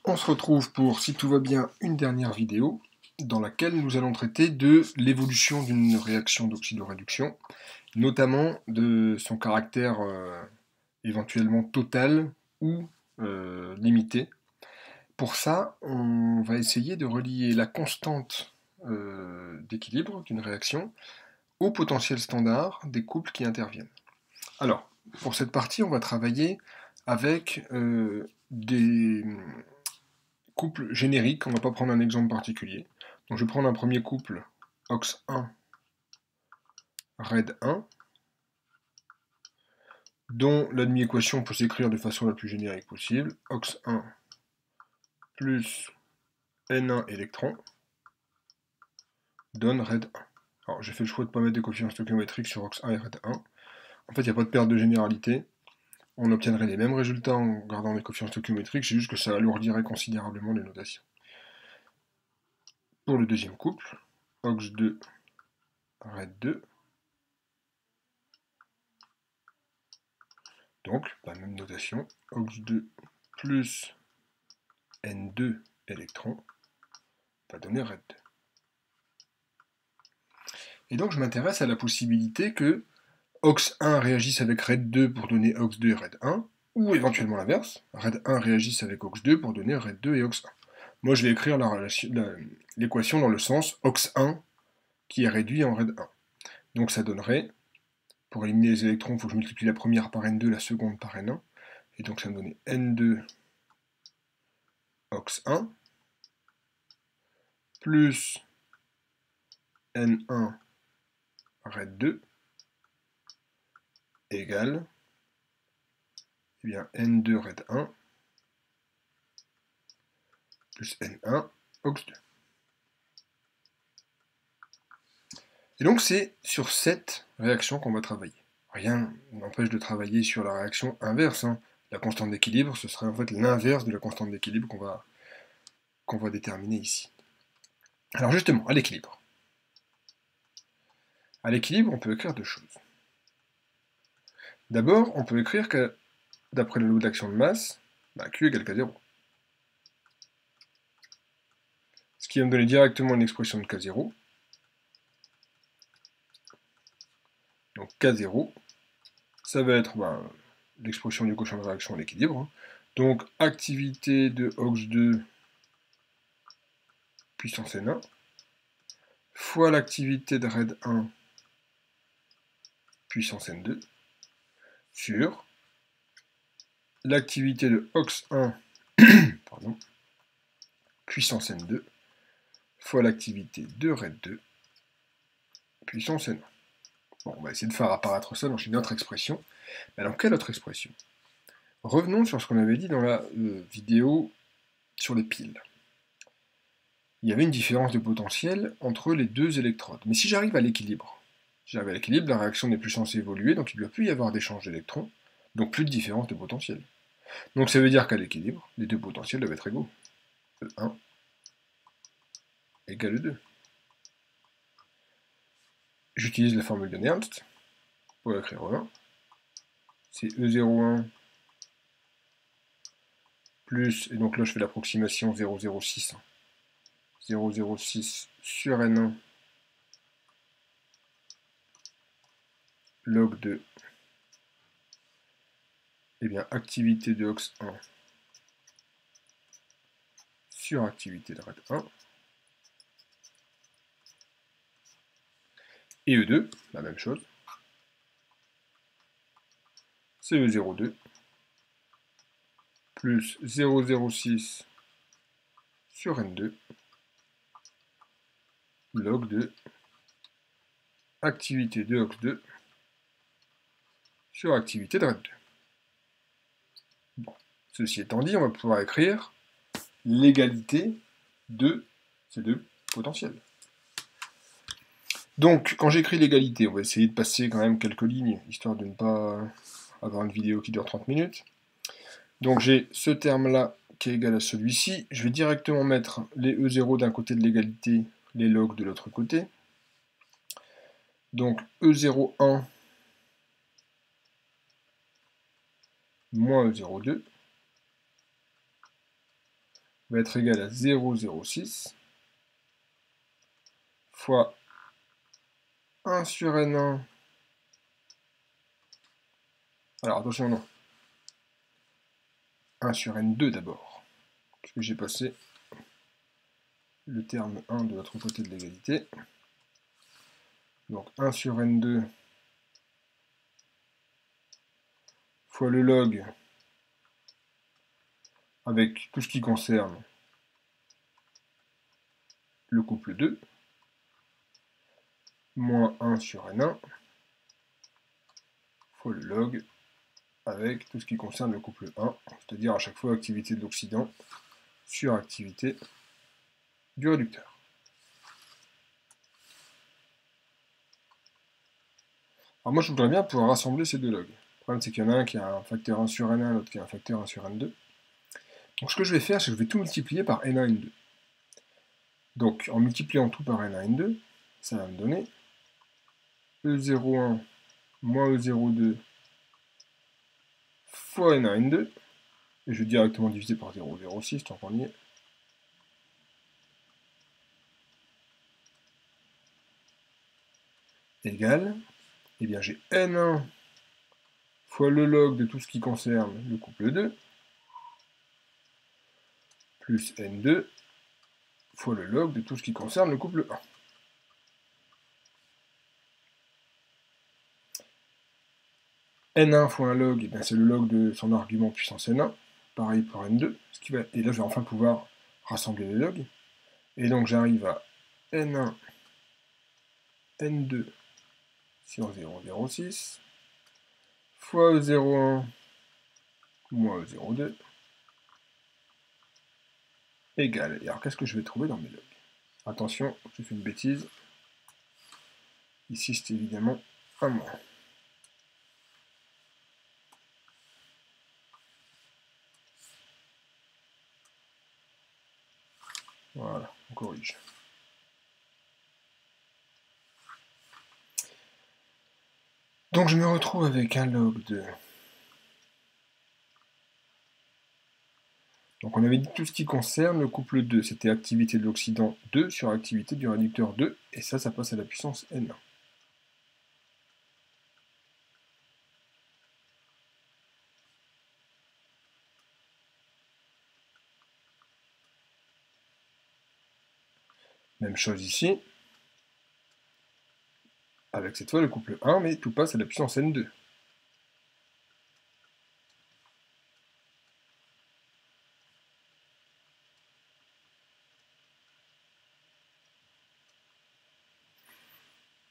On se retrouve pour, si tout va bien, une dernière vidéo dans laquelle nous allons traiter de l'évolution d'une réaction d'oxydoréduction, notamment de son caractère éventuellement total ou limité. Pour ça, on va essayer de relier la constante d'équilibre d'une réaction au potentiel standard des couples qui interviennent. Alors, pour cette partie, on va travailler avec des couple générique, on ne va pas prendre un exemple particulier. Donc je vais prendre un premier couple OX1, RED1, dont la demi-équation peut s'écrire de façon la plus générique possible. OX1 plus N1 électrons donne RED1. Alors j'ai fait le choix de ne pas mettre des coefficients stoichiométriques sur OX1 et RED1. En fait, il n'y a pas de perte de généralité. On obtiendrait les mêmes résultats en gardant les coefficients stoichiométriques, c'est juste que ça alourdirait considérablement les notations. Pour le deuxième couple, OX2, RED2, donc la même notation, OX2 plus N2 électrons va donner RED2. Et donc je m'intéresse à la possibilité que OX1 réagisse avec RED2 pour donner OX2 et RED1, ou éventuellement l'inverse, RED1 réagisse avec OX2 pour donner RED2 et OX1. Moi je vais écrire l'équation dans le sens OX1 qui est réduit en RED1. Donc ça donnerait, pour éliminer les électrons, il faut que je multiplie la première par N2, la seconde par N1, et donc ça me donne N2 OX1 plus N1 RED2 égale eh bien, N2 RED1 plus N1 OX2. Et donc c'est sur cette réaction qu'on va travailler. Rien n'empêche de travailler sur la réaction inverse. La constante d'équilibre, ce serait en fait l'inverse de la constante d'équilibre qu'on va déterminer ici. Alors justement, à l'équilibre. À l'équilibre, on peut écrire deux choses. D'abord, on peut écrire que, d'après le lot d'action de masse, Q égale K0. Ce qui va me donner directement une expression de K0. Donc K0, ça va être l'expression du quotient de réaction à l'équilibre. Donc activité de OX2 puissance N1 fois l'activité de RED1 puissance N2 sur l'activité de OX1 puissance N2 fois l'activité de RED2 puissance N1. Bon, on va essayer de faire apparaître ça dans une autre expression. Mais alors, quelle autre expression? Revenons sur ce qu'on avait dit dans la vidéo sur les piles. Il y avait une différence de potentiel entre les deux électrodes. Mais si j'arrive à l'équilibre, la réaction n'est plus censée évoluer, donc il ne doit plus y avoir d'échange d'électrons, donc plus de différence de potentiel. Donc ça veut dire qu'à l'équilibre, les deux potentiels doivent être égaux. E1 égale E2. J'utilise la formule de Nernst pour écrire E1. C'est E01 plus, et donc là je fais l'approximation 0,06. 0,06 sur N1 log de activité de OX1 sur activité de RED1. Et E2, la même chose. C'est E02 plus 0,06 sur N2 log de activité de OX2 sur activité de RED2. Bon. Ceci étant dit, on va pouvoir écrire l'égalité de ces deux potentiels. Donc, quand j'écris l'égalité, on va essayer de passer quand même quelques lignes, histoire de ne pas avoir une vidéo qui dure 30 minutes. Donc j'ai ce terme-là qui est égal à celui-ci. Je vais directement mettre les E0 d'un côté de l'égalité, les logs de l'autre côté. Donc E01 moins E02 va être égal à 0,06 fois 1 sur N1. Alors attention, non. 1 sur N2 d'abord, puisque j'ai passé le terme 1 de l'autre côté de l'égalité. Donc 1 sur N2 fois le log avec tout ce qui concerne le couple 2, moins 1 sur N1 fois le log avec tout ce qui concerne le couple 1, c'est-à-dire à chaque fois activité de l'oxydant sur activité du réducteur. Alors moi je voudrais bien pouvoir rassembler ces deux logs. Le problème c'est qu'il y en a un qui a un facteur 1 sur N1, l'autre qui a un facteur 1 sur N2. Donc ce que je vais faire, c'est que je vais tout multiplier par N1, N2. Donc en multipliant tout par N1, N2, ça va me donner E01 moins E02 fois N1, N2. Et je vais directement diviser par 0,06 tant qu'on y est. Égale, eh bien j'ai N1 fois le log de tout ce qui concerne le couple 2, plus N2 fois le log de tout ce qui concerne le couple 1. N1 fois un log, eh c'est le log de son argument puissance N1, pareil pour N2, et là je vais enfin pouvoir rassembler les logs, et donc j'arrive à N1, N2 sur 0,06 fois E01 moins E02 égale. Et alors qu'est-ce que je vais trouver dans mes logs? Attention, j'ai fait une bêtise. Ici c'est évidemment un moins. Voilà, on corrige. Donc je me retrouve avec un log de... Donc on avait dit tout ce qui concerne le couple 2, c'était activité de l'oxydant 2 sur activité du réducteur 2, et ça passe à la puissance N1. Même chose ici, avec cette fois le couple 1, mais tout passe à la puissance N2.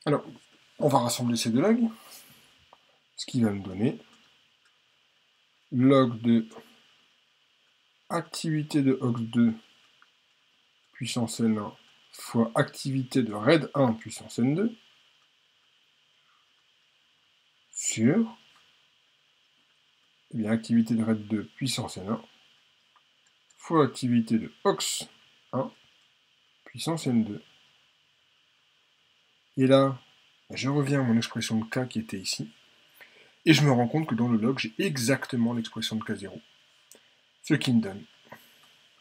Alors, on va rassembler ces deux logs, ce qui va me donner log de activité de OX2 puissance N1 fois activité de RAID 1 puissance N2 sur activité de RAID 2 puissance N1 fois activité de OX 1 puissance N2. Et là, je reviens à mon expression de K qui était ici, et je me rends compte que dans le log, j'ai exactement l'expression de K0, ce qui me donne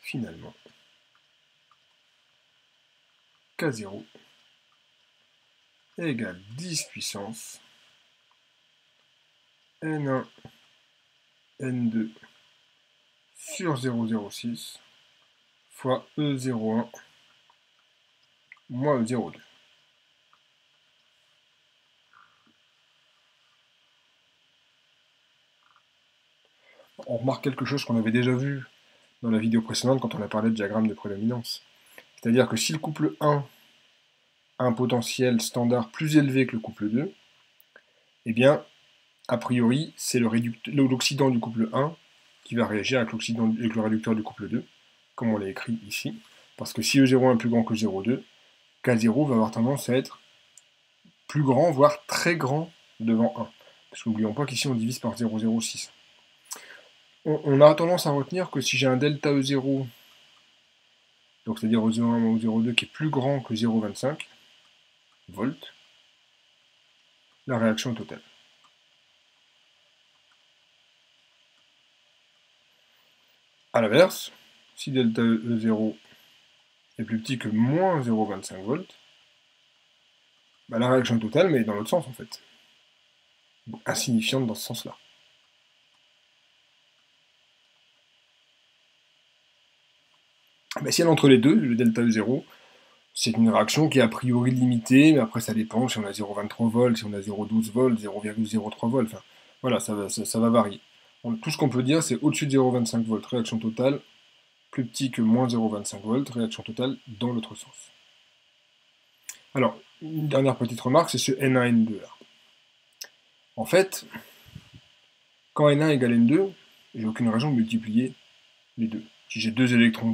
finalement K0 égale 10 puissance N1 N2 sur 0,06 fois E01 moins E02. On remarque quelque chose qu'on avait déjà vu dans la vidéo précédente quand on a parlé de diagramme de prédominance. C'est-à-dire que si le couple 1 a un potentiel standard plus élevé que le couple 2, eh bien, a priori, c'est l'oxydant du couple 1 qui va réagir avec le réducteur du couple 2, comme on l'a écrit ici. Parce que si E01 est plus grand que 0,2, K0 va avoir tendance à être plus grand, voire très grand devant 1. Parce qu'oublions pas qu'ici on divise par 0,06. On a tendance à retenir que si j'ai un delta E0, donc c'est-à-dire E01 ou E02 qui est plus grand que 0,25 volts, la réaction est totale. A l'inverse, si delta E0 est plus petit que moins 0,25 volts, bah, la réaction totale, mais dans l'autre sens en fait. Donc, insignifiante dans ce sens-là. Bah, si elle est entre les deux, le delta E0, c'est une réaction qui est a priori limitée, mais après ça dépend si on a 0,23 volts, si on a 0,12 volts, 0,03 volts, enfin voilà, ça va varier. Donc, tout ce qu'on peut dire, c'est au-dessus de 0,25 volts, réaction totale, plus petit que moins 0,25 volts, réaction totale dans l'autre sens. Alors, une dernière petite remarque, c'est ce N1, N2 là. En fait, quand N1 égale N2, j'ai aucune raison de multiplier les deux. Si j'ai deux électrons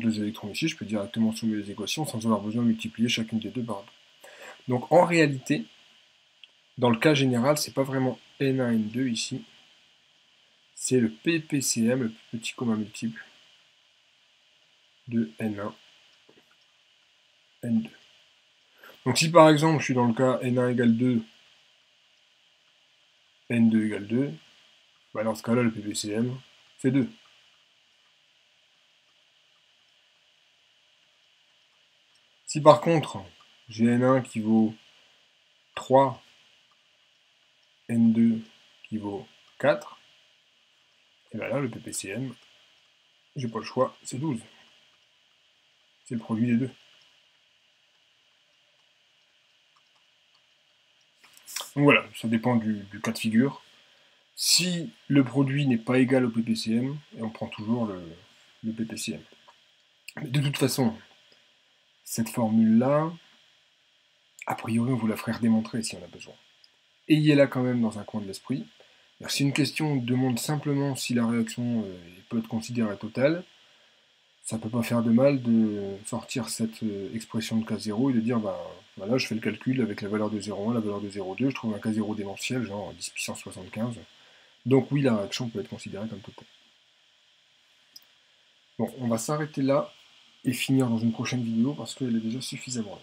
ici, je peux directement soumettre les équations sans avoir besoin de multiplier chacune des deux par deux. Donc en réalité, dans le cas général, c'est pas vraiment N1, N2 ici, c'est le PPCM, le plus petit commun multiple, de N1, N2. Donc si par exemple je suis dans le cas N1 égale 2, N2 égale 2, bah dans ce cas-là, le PPCM, c'est 2. Si par contre, j'ai N1 qui vaut 3, N2 qui vaut 4, et bien là, le PPCM, j'ai pas le choix, c'est 12. C'est le produit des deux. Donc voilà, ça dépend du cas de figure. Si le produit n'est pas égal au PPCM, et on prend toujours le PPCM. Mais de toute façon, cette formule-là, a priori, on vous la ferait redémontrer si on a besoin. Ayez-la quand même dans un coin de l'esprit. Si une question demande simplement si la réaction peut être considérée totale, ça ne peut pas faire de mal de sortir cette expression de K0 et de dire, bah, voilà, je fais le calcul avec la valeur de 0,1, la valeur de 0,2, je trouve un K0 démentiel, genre 10 puissance 75. Donc oui, la réaction peut être considérée comme totale. Bon, on va s'arrêter là et finir dans une prochaine vidéo parce qu'elle est déjà suffisamment longue.